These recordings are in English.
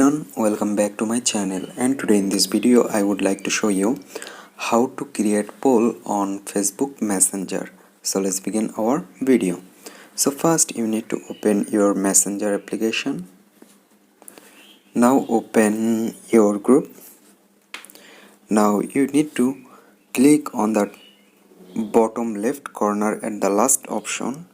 everyone, welcome back to my channel, and today in this video I would like to show you how to create poll on Facebook Messenger. So let's begin our video. So first you need to open your Messenger application. Now open your group. Now you need to click on the bottom left corner at the last option,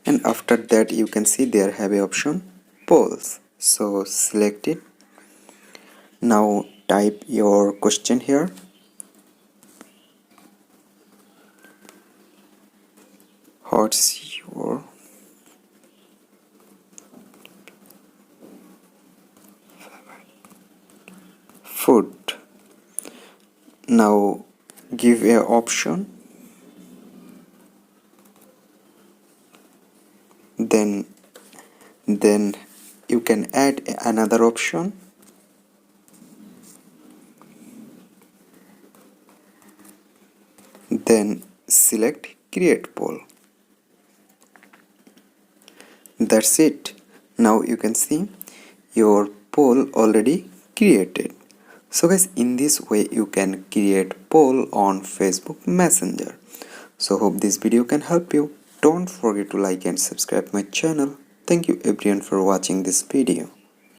and after that you can see there have a option polls. So select it. Now type your question here. What's your food? Now give a option, then you can add another option, then select create poll. That's it. Now you can see your poll already created. So guys, in this way you can create poll on Facebook Messenger. So hope this video can help you. Don't forget to like and subscribe my channel. Thank you everyone for watching this video.